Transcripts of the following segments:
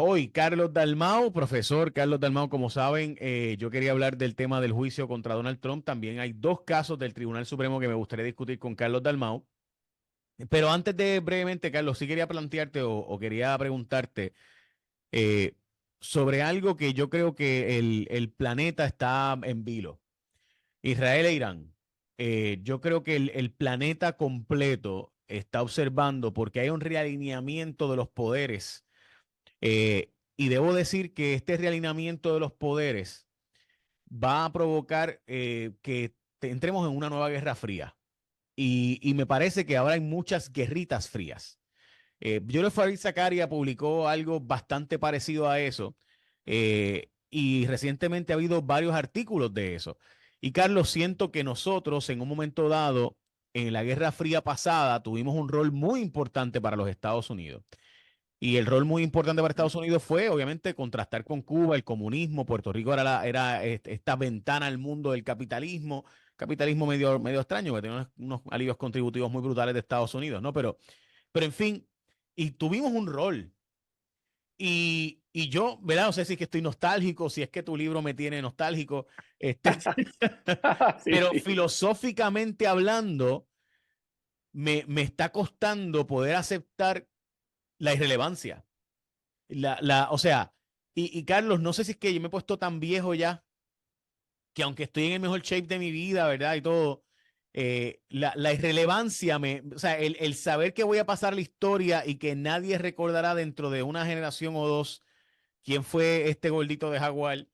Hoy, Carlos Dalmau, profesor Carlos Dalmau, como saben, yo quería hablar del tema del juicio contra Donald Trump. También hay dos casos del Tribunal Supremo que me gustaría discutir con Carlos Dalmau. Pero antes de brevemente, Carlos, sí quería plantearte o quería preguntarte eh, sobre algo que yo creo que el planeta está en vilo. Israel e Irán. Yo creo que el planeta completo está observando porque hay un realineamiento de los poderes y debo decir que este realineamiento de los poderes va a provocar que entremos en una nueva guerra fría. Y me parece que ahora hay muchas guerritas frías. Joel Farid Zakaria publicó algo bastante parecido a eso. Y recientemente ha habido varios artículos de eso. Y Carlos, siento que nosotros en un momento dado, en la Guerra Fría pasada, tuvimos un rol muy importante para los Estados Unidos. Y el rol muy importante para Estados Unidos fue, obviamente, contrastar con Cuba, el comunismo. Puerto Rico era esta ventana al mundo del capitalismo. Capitalismo medio extraño, que tiene unos alivios contributivos muy brutales de Estados Unidos, ¿no? Pero en fin, y tuvimos un rol. Y yo, ¿verdad? No sé si es que estoy nostálgico, si es que tu libro me tiene nostálgico, este, Sí, pero sí. filosóficamente hablando, me está costando poder aceptar la irrelevancia. O sea, y Carlos, no sé si es que yo me he puesto tan viejo ya que aunque estoy en el mejor shape de mi vida, ¿verdad? Y todo, la irrelevancia, o sea, el saber que voy a pasar la historia y que nadie recordará dentro de una generación o dos quién fue este gordito de Jaguar,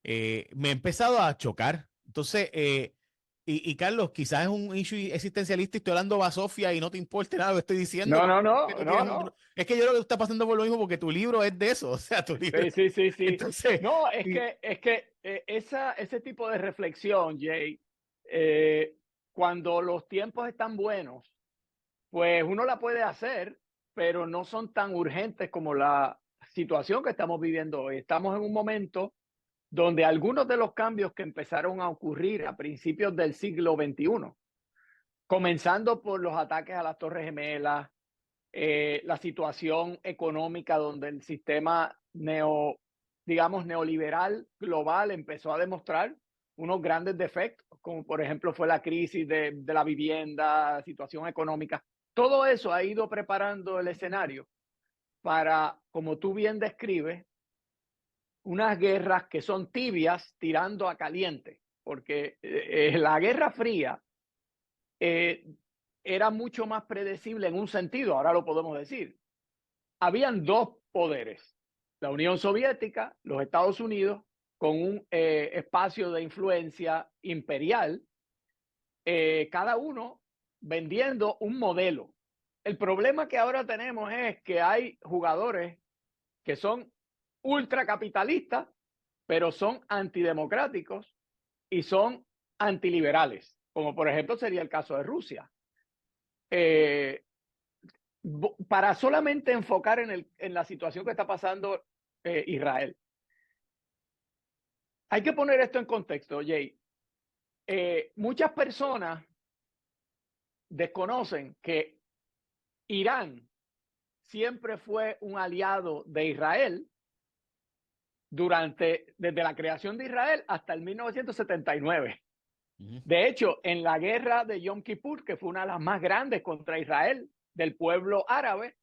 me ha empezado a chocar. Entonces, y Carlos, quizás es un issue existencialista y estoy hablando basofia y no te importa nada lo que estoy diciendo, No, pero no, es que no, tú no, tienes no. es que yo creo que tú estás pasando por lo mismo porque tu libro es de eso, o sea, tu libro. Sí, sí, sí, sí. Entonces, No, y- ese tipo de reflexión, Jay, cuando los tiempos están buenos, pues uno la puede hacer, pero no son tan urgentes como la situación que estamos viviendo hoy. Estamos en un momento donde algunos de los cambios que empezaron a ocurrir a principios del siglo XXI, comenzando por los ataques a las Torres Gemelas, la situación económica donde el sistema digamos, neoliberal global empezó a demostrar unos grandes defectos, como por ejemplo fue la crisis de la vivienda, situación económica. Todo eso ha ido preparando el escenario para, como tú bien describes, unas guerras que son tibias tirando a caliente, porque la Guerra Fría eh, era mucho más predecible en un sentido, ahora lo podemos decir. Habían dos poderes, la Unión Soviética, los Estados Unidos, con un espacio de influencia imperial, cada uno vendiendo un modelo. El problema que ahora tenemos es que hay jugadores que son ultracapitalistas, pero son antidemocráticos y son antiliberales, como por ejemplo sería el caso de Rusia. Eh, para solamente enfocar en la situación que está pasando Israel. Hay que poner esto en contexto, Jay. Muchas personas desconocen que Irán siempre fue un aliado de Israel desde la creación de Israel hasta el 1979. Ujú. De hecho, en la guerra de Yom Kippur, que fue una de las más grandes contra Israel del pueblo árabe,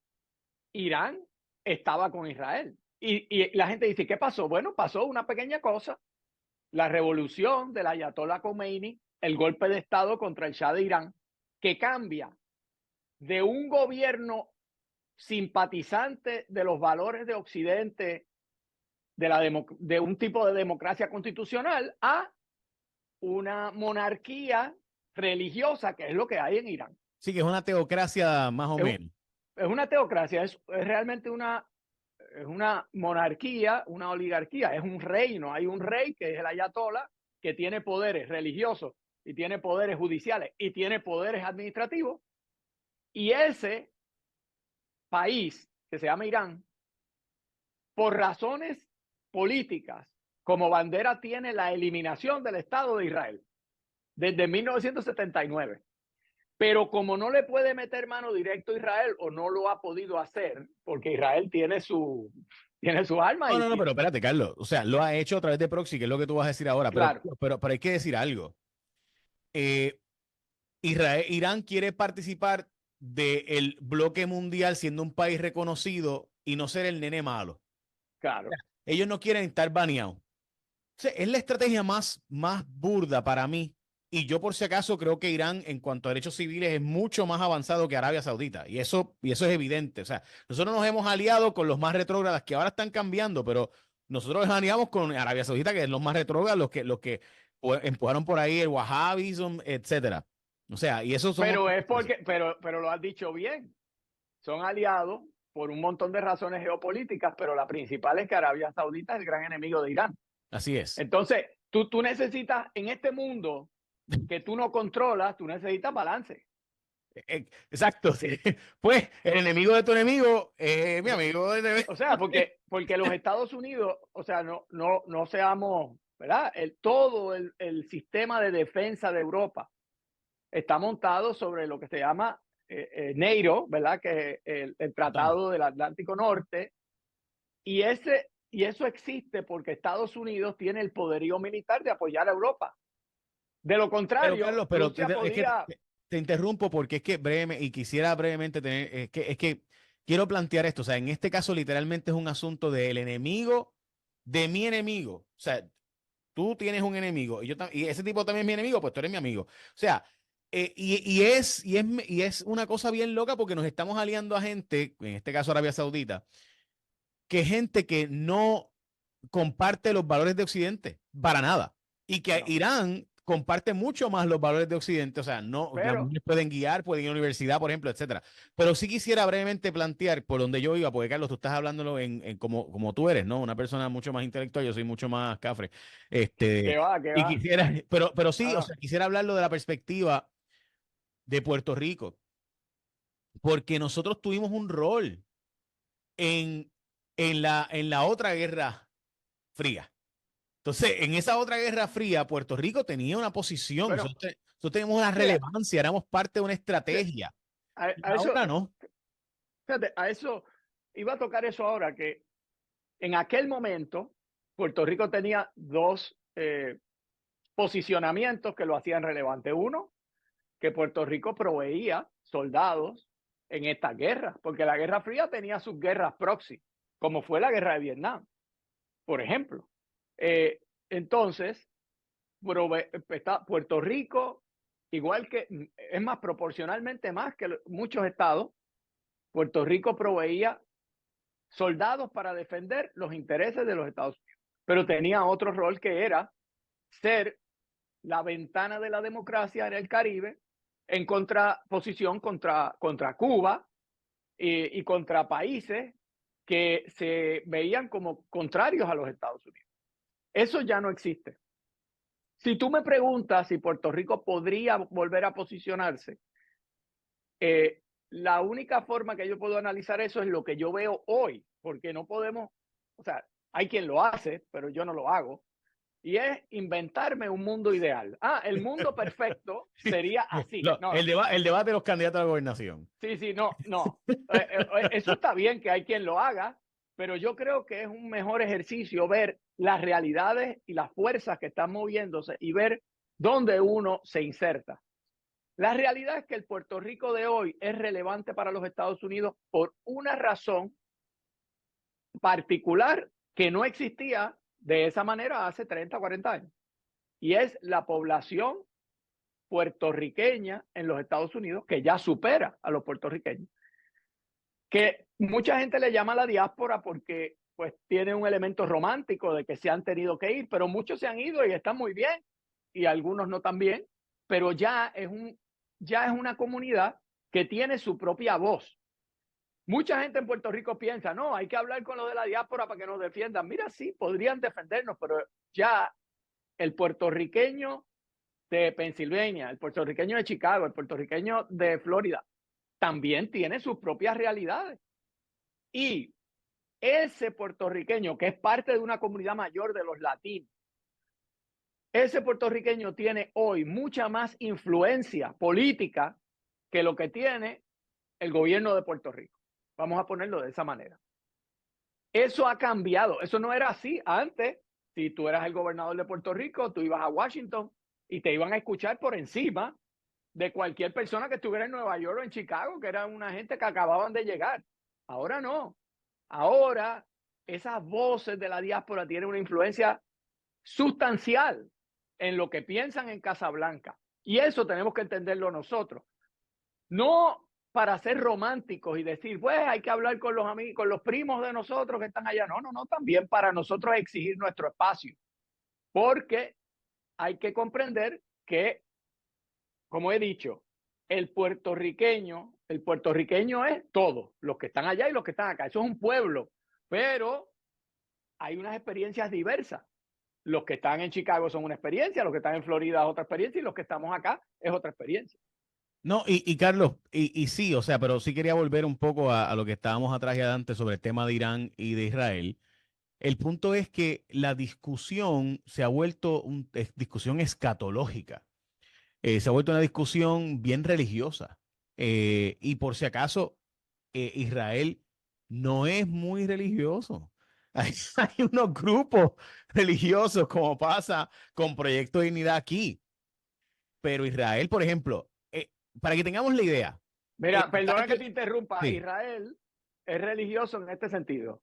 Irán estaba con Israel. Y la gente dice, ¿qué pasó? Bueno, pasó una pequeña cosa, la revolución del Ayatollah Khomeini, el golpe de Estado contra el Shah de Irán, que cambia de un gobierno simpatizante de los valores de Occidente, de un tipo de democracia constitucional, a una monarquía religiosa, que es lo que hay en Irán. sí, que es una teocracia más o Es, menos. es una teocracia, es realmente es una monarquía, una oligarquía, es un reino. Hay un rey que es el ayatollah, que tiene poderes religiosos y tiene poderes judiciales y tiene poderes administrativos. Y ese país, que se llama Irán, por razones políticas, como bandera tiene la eliminación del Estado de Israel desde 1979. Pero como no le puede meter mano directo a Israel o no lo ha podido hacer, porque Israel tiene tiene sus armas No, y no, no, pero espérate, Carlos. O sea, lo ha hecho a través de proxy, que es lo que tú vas a decir ahora. claro, Pero hay que decir algo. Eh, Irán quiere participar del bloque mundial siendo un país reconocido y no ser el nene malo. claro. Ellos no quieren estar baneados. O sea, es la estrategia más burda para mí. Y yo, por si acaso, creo que Irán, en cuanto a derechos civiles, es mucho más avanzado que Arabia Saudita. Y eso es evidente. O sea, nosotros nos hemos aliado con los más retrógradas que ahora están cambiando, pero nosotros nos aliamos con Arabia Saudita, que es los más retrógradas, los que empujaron por ahí el wahhabismo, etcétera. O sea, y eso son Pero otras es cosas. porque, pero lo has dicho bien, son aliados por un montón de razones geopolíticas, pero la principal es que Arabia Saudita es el gran enemigo de Irán. Así es. Entonces, tú necesitas, en este mundo que tú no controlas, tú necesitas balance. Exacto. Sí. Pues el enemigo de tu enemigo es mi amigo. O sea, porque los Estados Unidos, o sea, no seamos, ¿verdad? Todo el sistema de defensa de Europa está montado sobre lo que se llama NATO, ¿verdad? Que es el Tratado del Atlántico Norte. Y eso existe porque Estados Unidos tiene el poderío militar de apoyar a Europa. De lo Pero contrario, Carlos, Rusia es que podía. te interrumpo porque es que y quisiera brevemente tener, es que quiero plantear esto. O sea, en este caso literalmente es un asunto del enemigo de mi enemigo. O sea, tú tienes un enemigo y ese tipo también es mi enemigo, pues tú eres mi amigo. O sea, y es una cosa bien loca porque nos estamos aliando a gente, en este caso Arabia Saudita, que gente que no comparte los valores de Occidente, para nada. Y que No, Irán comparte mucho más los valores de Occidente, o sea, no, las pero mujeres pueden guiar, pueden ir a la universidad, por ejemplo, etcétera. Pero sí quisiera brevemente plantear por donde yo iba, porque Carlos, tú estás hablándolo como tú eres, ¿no? Una persona mucho más intelectual, yo soy mucho más cafre. que va, que Y va. quisiera, pero sí, o Ah, sea, quisiera hablarlo de la perspectiva de Puerto Rico, porque nosotros tuvimos un rol en, en la otra guerra fría. Entonces, en esa otra guerra fría, Puerto Rico tenía una posición, bueno, nosotros teníamos una sí, relevancia, éramos parte de una sí, estrategia. Y a eso, ahora no. fíjate, a eso iba a tocar eso ahora, que en aquel momento Puerto Rico tenía dos posicionamientos que lo hacían relevante. Uno, que Puerto Rico proveía soldados en estas guerras, porque la Guerra Fría tenía sus guerras proxy, como fue la Guerra de Vietnam, por ejemplo. Eh, entonces, Puerto Rico, igual que, es más, proporcionalmente más que muchos estados, Puerto Rico proveía soldados para defender los intereses de los Estados Unidos, pero tenía otro rol que era ser la ventana de la democracia en el Caribe en contraposición contra Cuba y contra países que se veían como contrarios a los Estados Unidos. Eso ya no existe. Si tú me preguntas si Puerto Rico podría volver a posicionarse, eh, la única forma que yo puedo analizar eso es lo que yo veo hoy, porque no podemos, o sea, hay quien lo hace, pero yo no lo hago, y es inventarme un mundo ideal. Ah, el mundo perfecto sería así. No, El debate de los candidatos a la gobernación. sí, sí, no, no. Eso está bien que hay quien lo haga, pero yo creo que es un mejor ejercicio ver las realidades y las fuerzas que están moviéndose y ver dónde uno se inserta. La realidad es que el Puerto Rico de hoy es relevante para los Estados Unidos por una razón particular que no existía de esa manera hace 30 o 40 años. Y es la población puertorriqueña en los Estados Unidos, que ya supera a los puertorriqueños, que mucha gente le llama la diáspora porque pues tiene un elemento romántico de que se han tenido que ir, pero muchos se han ido y están muy bien y algunos no tan bien, pero ya es una comunidad que tiene su propia voz. Mucha gente en Puerto Rico piensa, no, hay que hablar con los de la diáspora para que nos defiendan. Mira, sí, podrían defendernos, pero ya el puertorriqueño de Pensilvania, el puertorriqueño de Chicago, el puertorriqueño de Florida, también tiene sus propias realidades. Y ese puertorriqueño, que es parte de una comunidad mayor de los latinos, ese puertorriqueño tiene hoy mucha más influencia política que lo que tiene el gobierno de Puerto Rico. Vamos a ponerlo de esa manera. Eso ha cambiado. Eso no era así antes. Si tú eras el gobernador de Puerto Rico, tú ibas a Washington y te iban a escuchar por encima de cualquier persona que estuviera en Nueva York o en Chicago, que era una gente que acababan de llegar. Ahora no. Ahora esas voces de la diáspora tienen una influencia sustancial en lo que piensan en Casablanca. Y eso tenemos que entenderlo nosotros. No para ser románticos y decir, pues hay que hablar con los amigos, con los primos de nosotros que están allá. No, no, no, también para nosotros exigir nuestro espacio. Porque hay que comprender que, como he dicho, el puertorriqueño es todo, los que están allá y los que están acá. Eso es un pueblo, pero hay unas experiencias diversas. Los que están en Chicago son una experiencia, los que están en Florida es otra experiencia y los que estamos acá es otra experiencia. No, y Carlos, y sí, o sea, pero sí quería volver un poco a lo que estábamos atrás y adelante sobre el tema de Irán y de Israel. El punto es que la discusión se ha vuelto una discusión escatológica. Se ha vuelto una discusión bien religiosa. Y por si acaso, Israel no es muy religioso. Hay unos grupos religiosos, como pasa con Proyecto Dignidad aquí. Pero Israel, por ejemplo, para que tengamos la idea, el Mira, perdona que te ataque, interrumpa, sí, Israel es religioso en este sentido.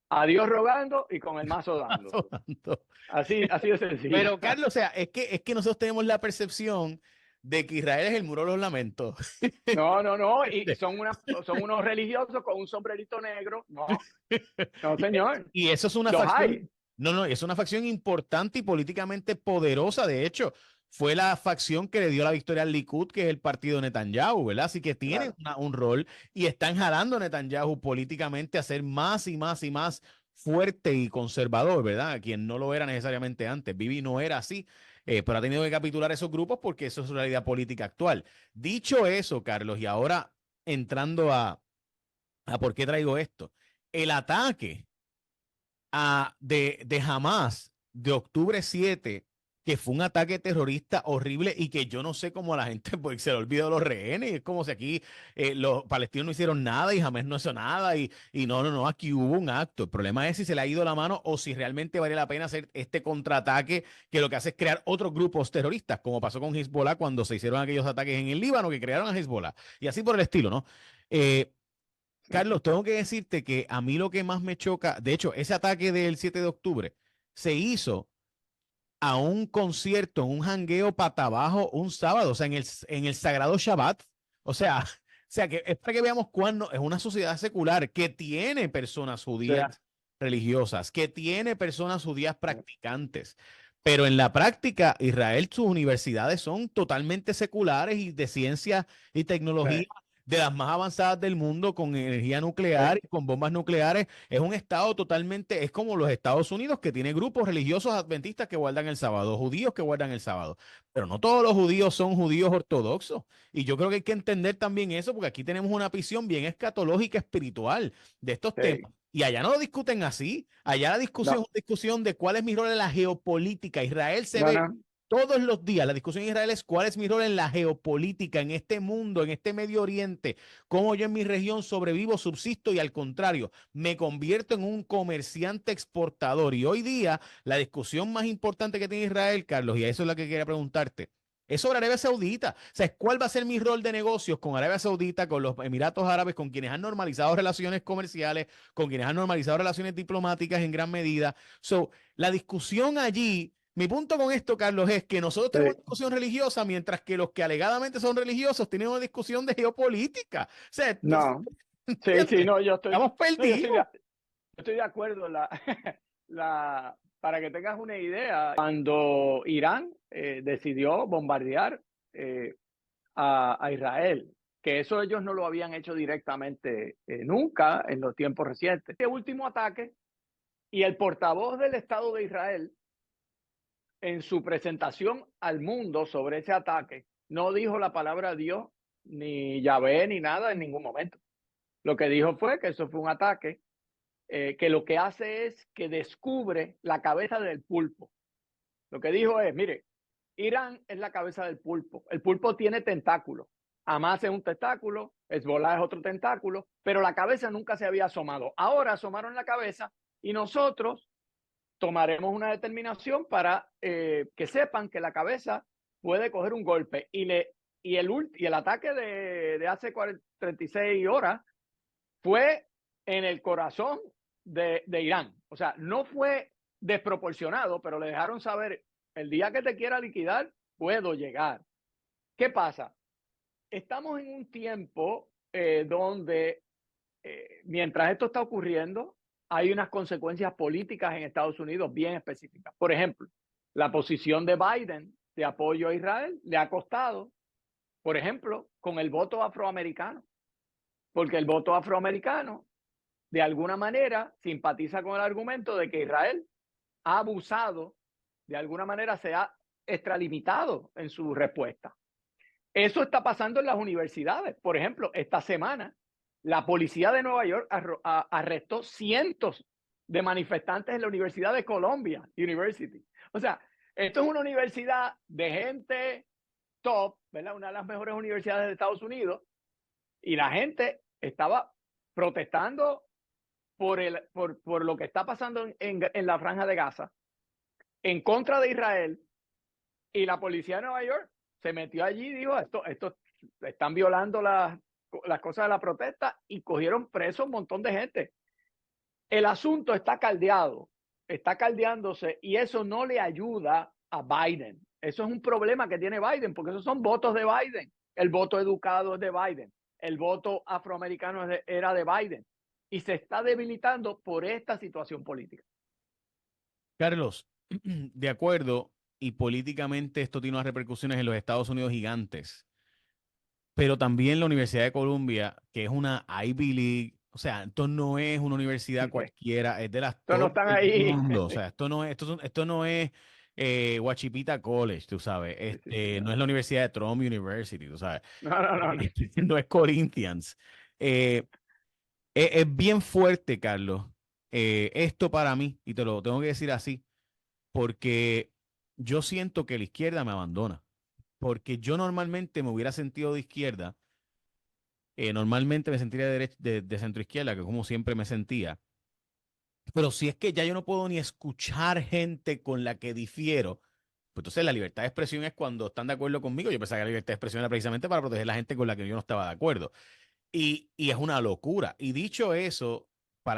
A Dios rogando y con el mazo dando. Sonando. Así, así de sencillo. Pero Carlos, o sea, es que nosotros tenemos la percepción de que Israel es el muro de los lamentos. No, no, no. Y son unos religiosos con un sombrerito negro. No, no, Y, señor. y eso es una Los facción, hay. no, no, es una facción importante y políticamente poderosa. De hecho, fue la facción que le dio la victoria al Likud, que es el partido de Netanyahu, ¿verdad? Así que tienen Claro. un rol y están jalando a Netanyahu políticamente a ser más y más y más fuerte y conservador, ¿verdad? Quien no lo era necesariamente antes. Bibi no era así, pero ha tenido que capitular esos grupos porque eso es su realidad política actual. Dicho eso, Carlos, y ahora entrando a por qué traigo esto. El ataque de Hamas de octubre 7, que fue un ataque terrorista horrible y que yo no sé cómo a la gente pues, se le olvidó los rehenes. Es como si aquí los palestinos no hicieron nada y Hamas no hizo nada. Y no, no, no, aquí hubo un acto. El problema es si se le ha ido la mano o si realmente vale la pena hacer este contraataque que lo que hace es crear otros grupos terroristas, como pasó con Hezbollah cuando se hicieron aquellos ataques en el Líbano que crearon a Hezbollah. Y así por el estilo, ¿no? Eh, Carlos, tengo que decirte que a mí lo que más me choca, de hecho, ese ataque del 7 de octubre se hizo a un concierto, en un jangueo pata abajo un sábado, o sea, en el sagrado Shabbat. O sea, o sea, que es para que veamos cuándo es una sociedad secular que tiene personas Sí, judías religiosas, que tiene personas judías practicantes. Pero en la práctica, Israel, sus universidades son totalmente seculares y de ciencia y tecnología sí, de las más avanzadas del mundo, con energía nuclear sí, y con bombas nucleares. Es un estado totalmente, es como los Estados Unidos, que tiene grupos religiosos adventistas que guardan el sábado, judíos que guardan el sábado. Pero no todos los judíos son judíos ortodoxos. Y yo creo que hay que entender también eso, porque aquí tenemos una visión bien escatológica, espiritual de estos sí. temas. Y allá no lo discuten así. Allá la discusión es No, una discusión de cuál es mi rol en la geopolítica. Israel se no, ve no. todos los días. La discusión en Israel es cuál es mi rol en la geopolítica, en este mundo, en este Medio Oriente, cómo yo en mi región sobrevivo, subsisto y al contrario, me convierto en un comerciante exportador. Y hoy día la discusión más importante que tiene Israel, Carlos, y a eso es la que quería preguntarte, es sobre Arabia Saudita. O sea, ¿cuál va a ser mi rol de negocios con Arabia Saudita, con los Emiratos Árabes, con quienes han normalizado relaciones comerciales, con quienes han normalizado relaciones diplomáticas en gran medida? La discusión allí, mi punto con esto, Carlos, es que nosotros tenemos una Sí. discusión religiosa, mientras que los que alegadamente son religiosos tienen una discusión de geopolítica. O sea, No. Sí, sí, ¿entiendes? no, Estamos no, perdidos. yo estoy de acuerdo. Para que tengas una idea, cuando Irán decidió bombardear a Israel, que eso ellos no lo habían hecho directamente nunca en los tiempos recientes. Este último ataque y el portavoz del Estado de Israel, en su presentación al mundo sobre ese ataque, no dijo la palabra Dios, ni Yahvé, ni nada en ningún momento. Lo que dijo fue que eso fue un ataque que lo que hace es que descubre la cabeza del pulpo. Lo que dijo es, mire, Irán es la cabeza del pulpo. El pulpo tiene tentáculos. Hamas es un tentáculo, Hezbollah es otro tentáculo, pero la cabeza nunca se había asomado. Ahora asomaron la cabeza y nosotros tomaremos una determinación para que sepan que la cabeza puede coger un golpe. Y el ataque de hace 36 horas fue en el corazón de Irán. O sea, no fue desproporcionado, pero le dejaron saber, el día que te quiera liquidar, puedo llegar. ¿Qué pasa? Estamos en un tiempo donde, mientras esto está ocurriendo, hay unas consecuencias políticas en Estados Unidos bien específicas. Por ejemplo, la posición de Biden de apoyo a Israel le ha costado, por ejemplo, con el voto afroamericano, porque el voto afroamericano de alguna manera simpatiza con el argumento de que Israel ha abusado, de alguna manera se ha extralimitado en su respuesta. Eso está pasando en las universidades. Por ejemplo, esta semana la policía de Nueva York arrestó cientos de manifestantes en la Universidad de Columbia University. O sea, esto es una universidad de gente top, ¿verdad? Una de las mejores universidades de Estados Unidos, y la gente estaba protestando por lo que está pasando en la Franja de Gaza, en contra de Israel, y la policía de Nueva York se metió allí y dijo, esto están violando las cosas de la protesta, y cogieron preso un montón de gente. El asunto está caldeado, está caldeándose, y eso no le ayuda a Biden. Eso es un problema que tiene Biden, porque esos son votos de Biden. El voto educado es de Biden. El voto afroamericano era de Biden. Y se está debilitando por esta situación política. Carlos, de acuerdo, y políticamente esto tiene unas repercusiones en los Estados Unidos gigantes, pero también la Universidad de Columbia, que es una Ivy League, o sea, esto no es una universidad cualquiera, es de las Entonces no top están del ahí. mundo, o sea, esto no es Huachipita College, tú sabes, Sí, sí, no es la Universidad de Trump University, tú sabes, no. no es Corinthians. Eh, es bien fuerte, Carlos, esto para mí, y te lo tengo que decir así, porque yo siento que la izquierda me abandona, porque yo normalmente me hubiera sentido de izquierda, normalmente me sentiría de centro izquierda, que como siempre me sentía, pero si es que ya yo no puedo ni escuchar gente con la que difiero, pues entonces la libertad de expresión es cuando están de acuerdo conmigo. Yo pensaba que la libertad de expresión era precisamente para proteger a la gente con la que yo no estaba de acuerdo. Y es una locura. Y dicho eso,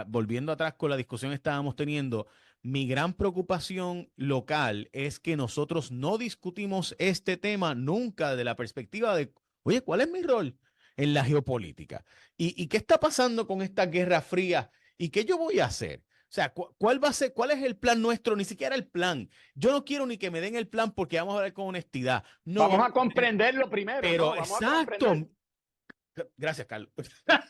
volviendo atrás con la discusión que estábamos teniendo, mi gran preocupación local es que nosotros no discutimos este tema nunca desde la perspectiva de, oye, ¿cuál es mi rol en la geopolítica? ¿Y qué está pasando con esta guerra fría? ¿Y qué yo voy a hacer? O sea, ¿cuál va a ser, cuál es el plan nuestro? Ni siquiera el plan. Yo no quiero ni que me den el plan porque vamos a hablar con honestidad. No, Vamos vamos a a tener, comprenderlo primero, pero ¿no? Vamos a comprender. exacto. Gracias, Carlos. O sea,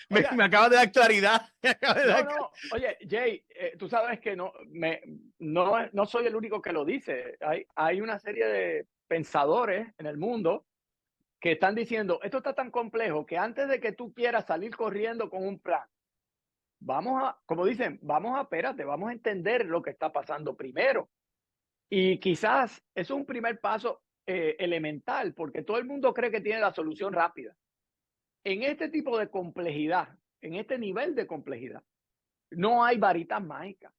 Me acabas de dar claridad. no. Oye, Jay, tú sabes que no soy el único que lo dice. Hay una serie de pensadores en el mundo que están diciendo, esto está tan complejo que antes de que tú quieras salir corriendo con un plan, como dicen, espérate, vamos a entender lo que está pasando primero. Y quizás eso es un primer paso elemental, porque todo el mundo cree que tiene la solución rápida. En este tipo de complejidad, en este nivel de complejidad, no hay varitas mágicas.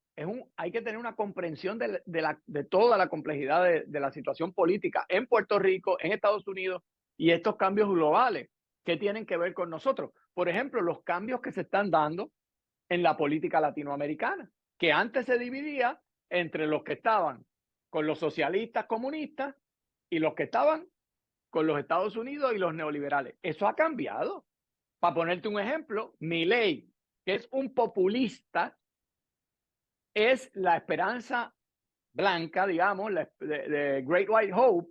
Hay que tener una comprensión de toda la complejidad de la situación política en Puerto Rico, en Estados Unidos, y estos cambios globales que tienen que ver con nosotros. Por ejemplo, los cambios que se están dando en la política latinoamericana, que antes se dividía entre los que estaban con los socialistas comunistas y los que estaban con los Estados Unidos y los neoliberales. Eso ha cambiado. Para ponerte un ejemplo, Milei, que es un populista, es la esperanza blanca, digamos, de Great White Hope,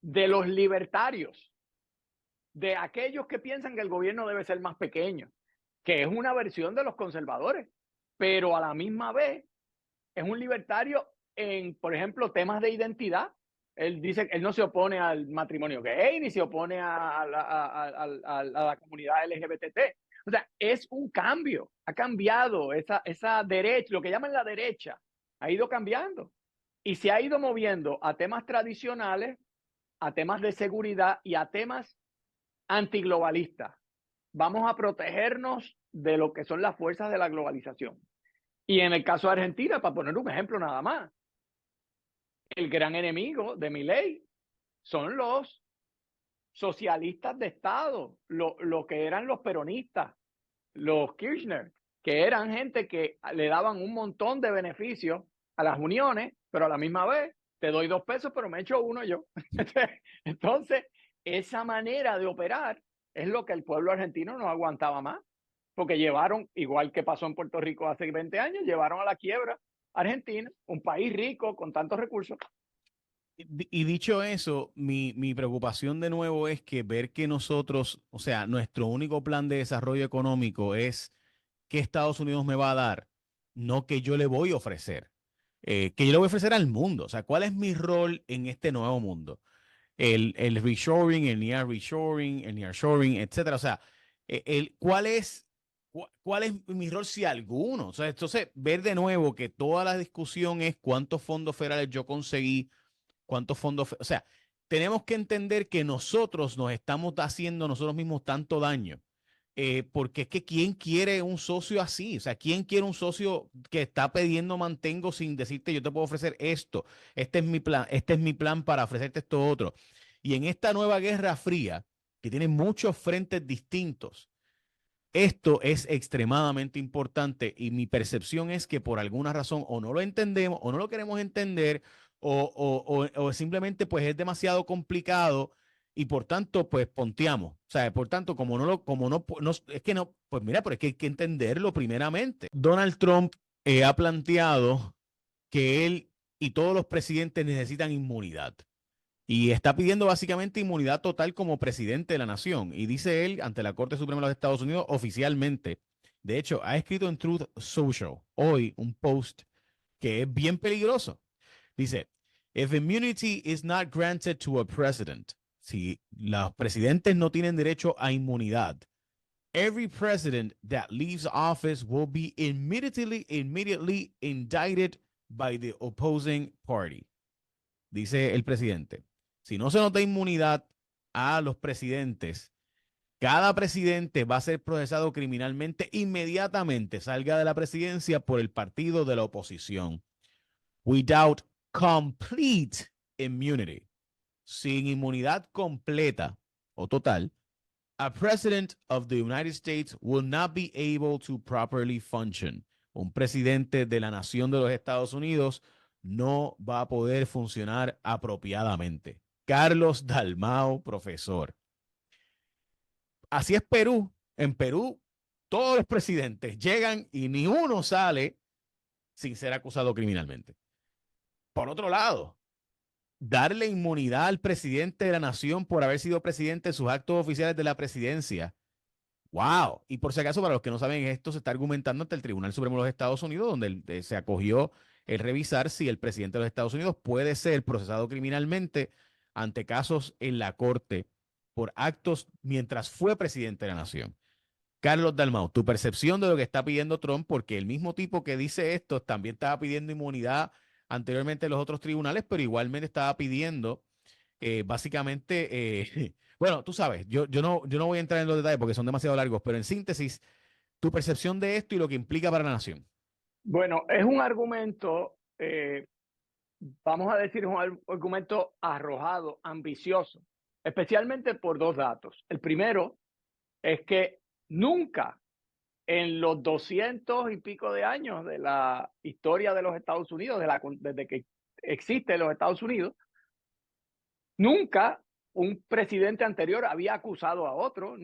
de los libertarios, de aquellos que piensan que el gobierno debe ser más pequeño, que es una versión de los conservadores, pero a la misma vez es un libertario en, por ejemplo, temas de identidad. Él dice que él no se opone al matrimonio gay ni se opone a la comunidad LGBT. O sea, es un cambio, ha cambiado esa derecha, lo que llaman la derecha, ha ido cambiando y se ha ido moviendo a temas tradicionales a temas de seguridad y a temas antiglobalistas. Vamos a protegernos de lo que son las fuerzas de la globalización. Y en el caso de Argentina, para poner un ejemplo nada más, el gran enemigo de Milei son los socialistas de Estado, lo que eran los peronistas, los Kirchner, que eran gente que le daban un montón de beneficios a las uniones, pero a la misma vez te doy 2 pesos, pero me echo uno yo. Entonces, esa manera de operar es lo que el pueblo argentino no aguantaba más, porque llevaron, igual que pasó en Puerto Rico hace 20 años, llevaron a la quiebra Argentina, un país rico con tantos recursos. Y dicho eso, mi preocupación de nuevo es que ver que nosotros, o sea, nuestro único plan de desarrollo económico es qué Estados Unidos me va a dar, no que yo le voy a ofrecer, que yo le voy a ofrecer al mundo. O sea, ¿cuál es mi rol en este nuevo mundo? El reshoring, el nearshoring, etcétera. O sea, ¿cuál es mi rol si alguno? O sea, entonces, ver de nuevo que toda la discusión es cuántos fondos federales yo conseguí, cuántos fondos, o sea, tenemos que entender que nosotros nos estamos haciendo nosotros mismos tanto daño. Porque es que ¿quién quiere un socio así? O sea, ¿quién quiere un socio que está pidiendo mantengo sin decirte yo te puedo ofrecer esto? Este es mi plan para ofrecerte esto otro. Y en esta nueva Guerra Fría, que tiene muchos frentes distintos, esto es extremadamente importante y mi percepción es que por alguna razón o no lo entendemos o no lo queremos entender o simplemente pues es demasiado complicado y por tanto pues ponteamos. O sea, por tanto como no, es que no, pues mira, pero es que hay que entenderlo primeramente. Donald Trump ha planteado que él y todos los presidentes necesitan inmunidad. Y está pidiendo básicamente inmunidad total como presidente de la nación. Y dice él ante la Corte Suprema de los Estados Unidos oficialmente. De hecho, ha escrito en Truth Social hoy un post que es bien peligroso. Dice, if immunity is not granted to a president, si los presidentes no tienen derecho a inmunidad, every president that leaves office will be immediately indicted by the opposing party. Dice el presidente. Si no se nos da inmunidad a los presidentes, cada presidente va a ser procesado criminalmente inmediatamente salga de la presidencia por el partido de la oposición. Without complete immunity. Sin inmunidad completa o total, a president of the United States will not be able to properly function. Un presidente de la nación de los Estados Unidos no va a poder funcionar apropiadamente. Carlos Dalmau, profesor. Así es Perú. En Perú, todos los presidentes llegan y ni uno sale sin ser acusado criminalmente. Por otro lado, darle inmunidad al presidente de la nación por haber sido presidente en sus actos oficiales de la presidencia. Wow. Y por si acaso, para los que no saben, esto se está argumentando ante el Tribunal Supremo de los Estados Unidos, donde se acogió el revisar si el presidente de los Estados Unidos puede ser procesado criminalmente ante casos en la Corte por actos mientras fue presidente de la nación. Carlos Dalmau, tu percepción de lo que está pidiendo Trump, porque el mismo tipo que dice esto también estaba pidiendo inmunidad anteriormente en los otros tribunales, pero igualmente estaba pidiendo básicamente, bueno, tú sabes, yo no voy a entrar en los detalles porque son demasiado largos, pero en síntesis, tu percepción de esto y lo que implica para la nación. Bueno, es un argumento, vamos a decir, un argumento arrojado, ambicioso, especialmente por 2 datos. El primero es que nunca en los 200 y pico de años de la historia de los Estados Unidos, desde que existe los Estados Unidos, nunca un presidente anterior había acusado a otro,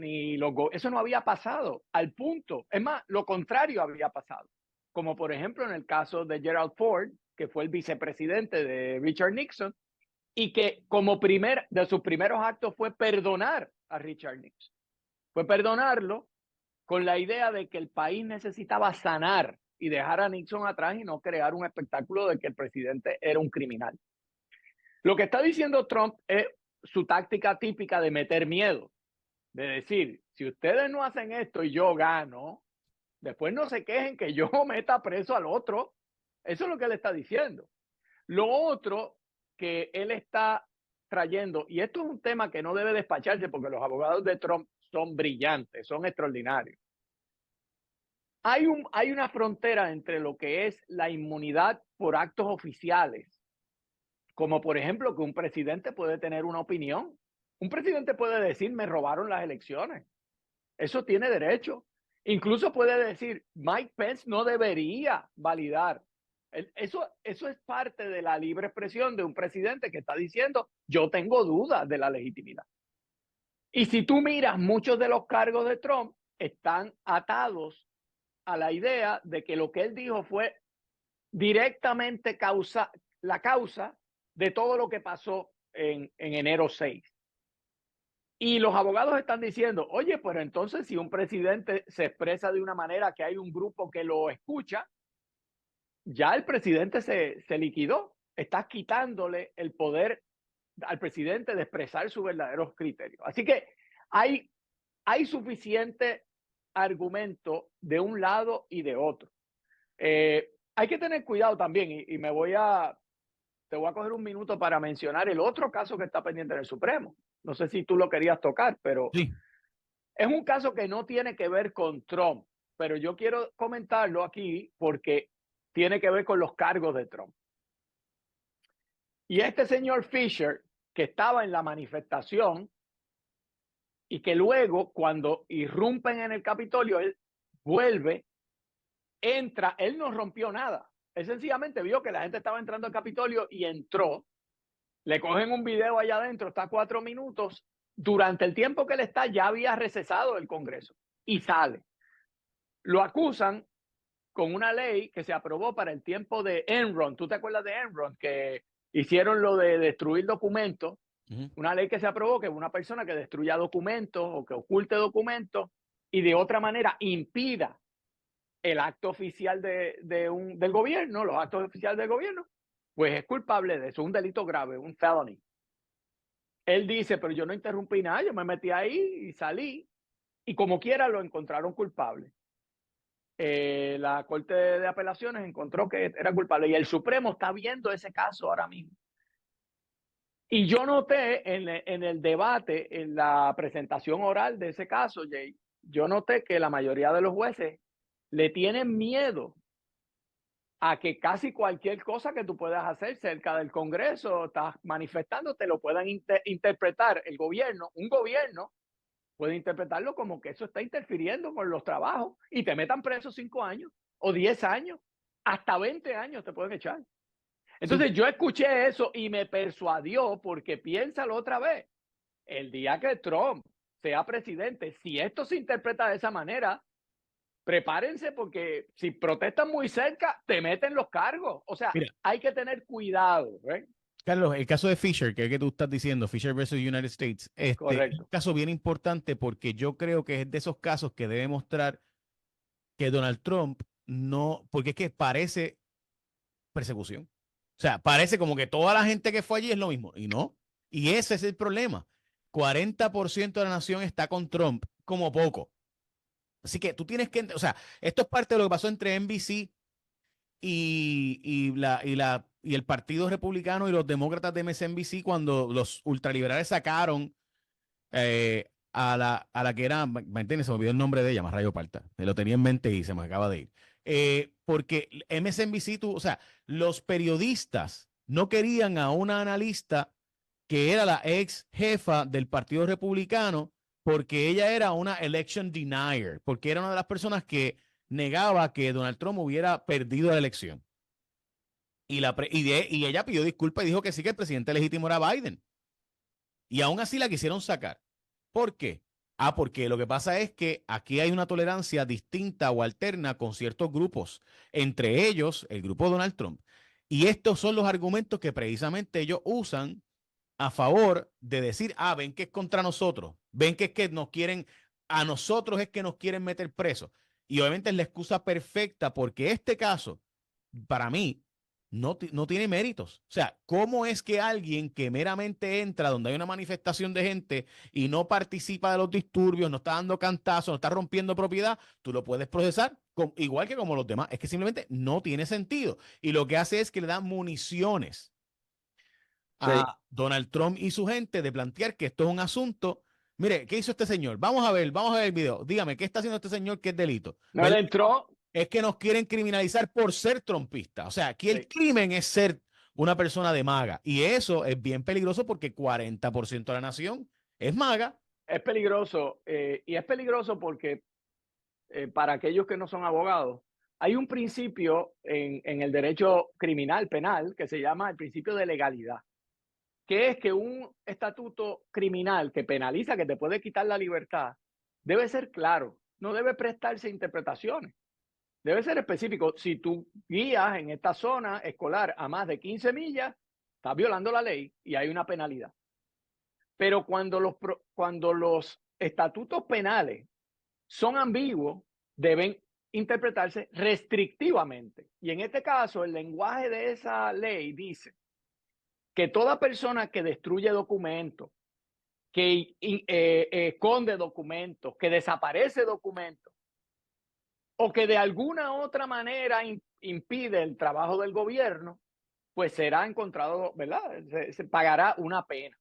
eso no había pasado al punto. Es más, lo contrario había pasado. Como por ejemplo en el caso de Gerald Ford, que fue el vicepresidente de Richard Nixon, y que como de sus primeros actos fue perdonar a Richard Nixon. Fue perdonarlo con la idea de que el país necesitaba sanar y dejar a Nixon atrás y no crear un espectáculo de que el presidente era un criminal. Lo que está diciendo Trump es su táctica típica de meter miedo, de decir, si ustedes no hacen esto y yo gano, después no se quejen que yo meta preso al otro. Eso es lo que él está diciendo. Lo otro que él está trayendo, y esto es un tema que no debe despacharse porque los abogados de Trump son brillantes, son extraordinarios. Hay una frontera entre lo que es la inmunidad por actos oficiales, como por ejemplo que un presidente puede tener una opinión. Un presidente puede decir, me robaron las elecciones. Eso tiene derecho. Incluso puede decir, Mike Pence no debería validar. Eso es parte de la libre expresión de un presidente que está diciendo, yo tengo dudas de la legitimidad. Y si tú miras, muchos de los cargos de Trump están atados a la idea de que lo que él dijo fue directamente la causa de todo lo que pasó en enero 6. Y los abogados están diciendo, oye, pero entonces si un presidente se expresa de una manera que hay un grupo que lo escucha, ya el presidente se liquidó. Estás quitándole el poder al presidente de expresar sus verdaderos criterios. Así que hay suficiente argumento de un lado y de otro. Hay que tener cuidado también, y te voy a coger un minuto para mencionar el otro caso que está pendiente en el Supremo. No sé si tú lo querías tocar, pero Sí. es un caso que no tiene que ver con Trump, pero yo quiero comentarlo aquí porque tiene que ver con los cargos de Trump. Y este señor Fisher, que estaba en la manifestación y que luego, cuando irrumpen en el Capitolio, él vuelve, entra, él no rompió nada. Él sencillamente vio que la gente estaba entrando al Capitolio y entró. Le cogen un video allá adentro, está 4 minutos. Durante el tiempo que él está, ya había recesado el Congreso y sale. Lo acusan con una ley que se aprobó para el tiempo de Enron. ¿Tú te acuerdas de Enron? Que hicieron lo de destruir documentos. Una ley que se aprobó que una persona que destruya documentos o que oculte documentos y de otra manera impida el acto oficial del gobierno, los actos oficiales del gobierno, pues es culpable de eso, un delito grave, un felony. Él dice, pero yo no interrumpí nada, yo me metí ahí y salí, y como quiera lo encontraron culpable. La Corte de Apelaciones encontró que era culpable y el Supremo está viendo ese caso ahora mismo. Y yo noté en el debate, en la presentación oral de ese caso, Jay, yo noté que la mayoría de los jueces le tienen miedo a que casi cualquier cosa que tú puedas hacer cerca del Congreso, estás manifestando, te lo puedan interpretar el gobierno, un gobierno puede interpretarlo como que eso está interfiriendo con los trabajos y te metan preso 5 años o 10 años, hasta 20 años te pueden echar. Entonces sí, yo escuché eso y me persuadió porque piénsalo otra vez. El día que Trump sea presidente, si esto se interpreta de esa manera, prepárense porque si protestan muy cerca, te meten los cargos. O sea, mira, hay que tener cuidado. Carlos, el caso de Fisher, que es que tú estás diciendo, Fisher versus United States, es un caso bien importante porque yo creo que es de esos casos que debe mostrar que Donald Trump no, porque es que parece persecución. O sea, parece como que toda la gente que fue allí es lo mismo, y no. Y ese es el problema. 40% de la nación está con Trump, como poco. Así que tú tienes que, o sea, esto es parte de lo que pasó entre NBC y el Partido Republicano y los demócratas de MSNBC cuando los ultraliberales sacaron a la que era, ¿me entiendes? Se me olvidó el nombre de ella, más rayo parta. Me lo tenía en mente y se me acaba de ir. Porque MSNBC, o sea, los periodistas no querían a una analista que era la ex jefa del Partido Republicano porque ella era una election denier, porque era una de las personas que negaba que Donald Trump hubiera perdido la elección. Y ella pidió disculpas y dijo que sí, que el presidente legítimo era Biden. Y aún así la quisieron sacar. ¿Por qué? Porque lo que pasa es que aquí hay una tolerancia distinta o alterna con ciertos grupos, entre ellos el grupo Donald Trump. Y estos son los argumentos que precisamente ellos usan a favor de decir, ven que es contra nosotros, ven que es que nos quieren, a nosotros es que nos quieren meter presos. Y obviamente es la excusa perfecta porque este caso, para mí, no tiene méritos. O sea, ¿cómo es que alguien que meramente entra donde hay una manifestación de gente y no participa de los disturbios, no está dando cantazos, no está rompiendo propiedad, tú lo puedes procesar igual que como los demás? Es que simplemente no tiene sentido. Y lo que hace es que le dan municiones Sí. a Donald Trump y su gente de plantear que esto es un asunto. Mire, ¿qué hizo este señor? Vamos a ver el video. Dígame, ¿qué está haciendo este señor que es delito? No le ¿Verdad? entró. Es que nos quieren criminalizar por ser trompista. O sea, aquí el Sí. crimen es ser una persona de maga. Y eso es bien peligroso porque 40% de la nación es maga. Es peligroso. Y es peligroso porque para aquellos que no son abogados, hay un principio en el derecho criminal, penal, que se llama el principio de legalidad, que es que un estatuto criminal que penaliza, que te puede quitar la libertad, debe ser claro, no debe prestarse interpretaciones, debe ser específico. Si tú guías en esta zona escolar a más de 15 millas, estás violando la ley y hay una penalidad. Pero cuando los estatutos penales son ambiguos, deben interpretarse restrictivamente. Y en este caso, el lenguaje de esa ley dice que toda persona que destruye documentos, que esconde documentos, que desaparece documentos, o que de alguna otra manera impide el trabajo del gobierno, pues será encontrado, ¿verdad? Se pagará una pena.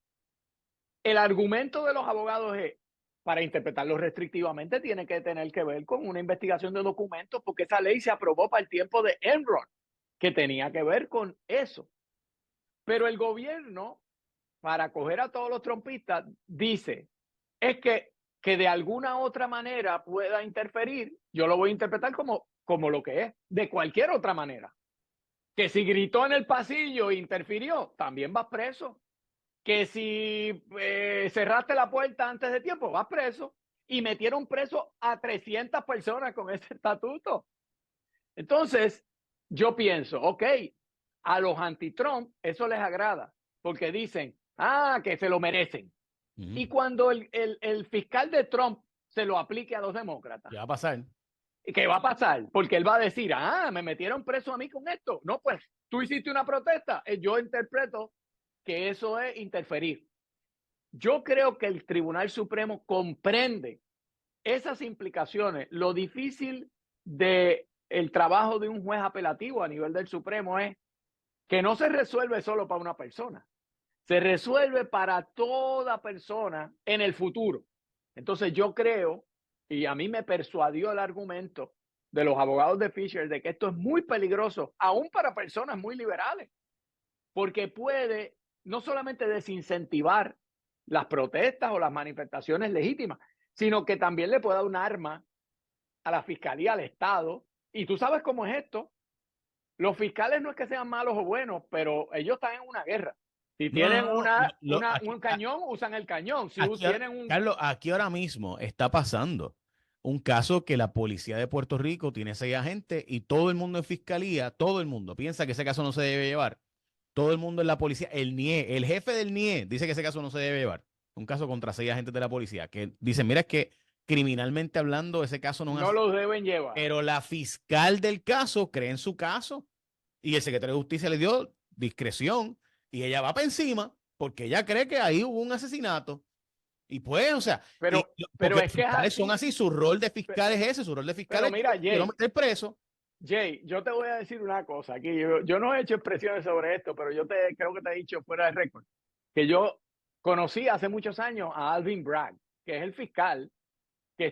El argumento de los abogados es, para interpretarlo restrictivamente, tiene que tener que ver con una investigación de documentos, porque esa ley se aprobó para el tiempo de Enron, que tenía que ver con eso. Pero el gobierno, para coger a todos los trompistas, dice, es que de alguna otra manera pueda interferir, yo lo voy a interpretar como lo que es, de cualquier otra manera. Que si gritó en el pasillo e interfirió, también vas preso. Que si cerraste la puerta antes de tiempo, vas preso. Y metieron preso a 300 personas con ese estatuto. Entonces, yo pienso, ok, a los anti-Trump eso les agrada, porque dicen, que se lo merecen. Y cuando el fiscal de Trump se lo aplique a los demócratas, ¿Qué va a pasar? ¿qué va a pasar? Porque él va a decir, me metieron preso a mí con esto. No, pues tú hiciste una protesta. Yo interpreto que eso es interferir. Yo creo que el Tribunal Supremo comprende esas implicaciones. Lo difícil de el trabajo de un juez apelativo a nivel del Supremo es que no se resuelve solo para una persona, se resuelve para toda persona en el futuro. Entonces yo creo, y a mí me persuadió el argumento de los abogados de Fisher, de que esto es muy peligroso, aún para personas muy liberales, porque puede no solamente desincentivar las protestas o las manifestaciones legítimas, sino que también le puede dar un arma a la fiscalía, al Estado. Y tú sabes cómo es esto. Los fiscales no es que sean malos o buenos, pero ellos están en una guerra. Si No, no, tienen no, no. un cañón, usan el cañón. Si Aquí, tienen un... Carlos, aquí ahora mismo está pasando un caso que la policía de Puerto Rico tiene 6 agentes y todo el mundo en fiscalía, todo el mundo piensa que ese caso no se debe llevar. Todo el mundo en la policía, el NIE, el jefe del NIE dice que ese caso no se debe llevar. Un caso contra 6 agentes de la policía que dicen, mira, es que criminalmente hablando ese caso no es No así. los deben llevar. Pero la fiscal del caso cree en su caso y el secretario de Justicia le dio discreción y ella va para encima porque ella cree que ahí hubo un asesinato. Y pues, o sea, Pero porque es los que es fiscales son así. así, su rol de fiscal es ese, su rol de fiscal Pero es mira, yo lo meter preso. Jay, yo te voy a decir una cosa aquí. Yo no he hecho expresiones sobre esto, pero creo que te he dicho fuera de récord que yo conocí hace muchos años a Alvin Bragg, que es el fiscal que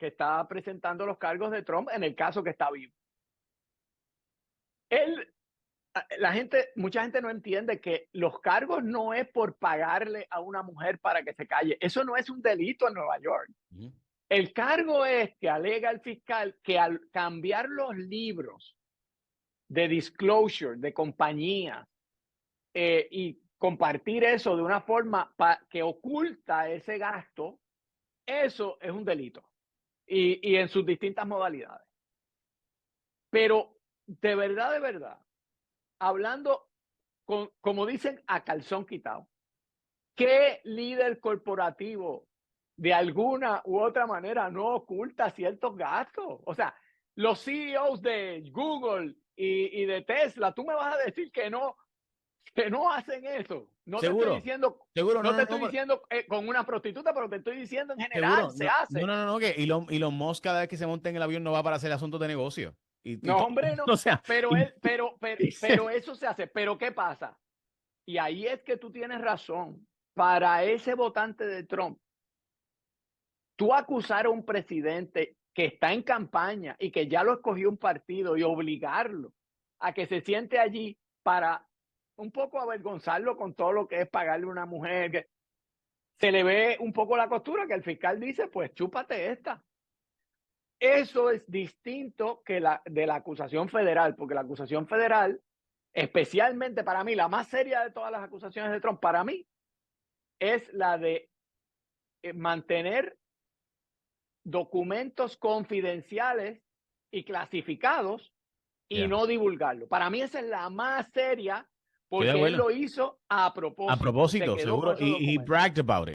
está presentando los cargos de Trump en el caso que está vivo. Él, mucha gente no entiende que los cargos no es por pagarle a una mujer para que se calle. Eso no es un delito en Nueva York. El cargo es que alega el fiscal que al cambiar los libros de disclosure de compañía y compartir eso de una forma que oculta ese gasto, eso es un delito y en sus distintas modalidades. Pero de verdad, hablando como dicen, a calzón quitado, ¿qué líder corporativo de alguna u otra manera no oculta ciertos gastos? O sea, los CEOs de Google y de Tesla, tú me vas a decir que no hacen eso. No te estoy Seguro, diciendo, seguro, no no, te no, estoy no, diciendo con una prostituta, pero te estoy diciendo en general, seguro, se no, no, hace. no, no, no, que Elon Musk cada vez que se monta en el avión no va para hacer asuntos de negocio. Y No, hombre, no. o sea, Pero dice, eso se hace. Pero ¿qué pasa? Y ahí es que tú tienes razón. Para ese votante de Trump, tú acusar a un presidente que está en campaña y que ya lo escogió un partido y obligarlo a que se siente allí para un poco avergonzarlo con todo lo que es pagarle a una mujer, que se le ve un poco la costura, que el fiscal dice, pues chúpate esta. Eso es distinto que de la acusación federal, porque la acusación federal, especialmente para mí, la más seria de todas las acusaciones de Trump, para mí, es la de mantener documentos confidenciales y clasificados y Yeah. no divulgarlo. Para mí esa es la más seria Estoy de porque él acuerdo. lo hizo a A propósito, se propósito, quedó con seguro. esos Y he documentos. bragged about it.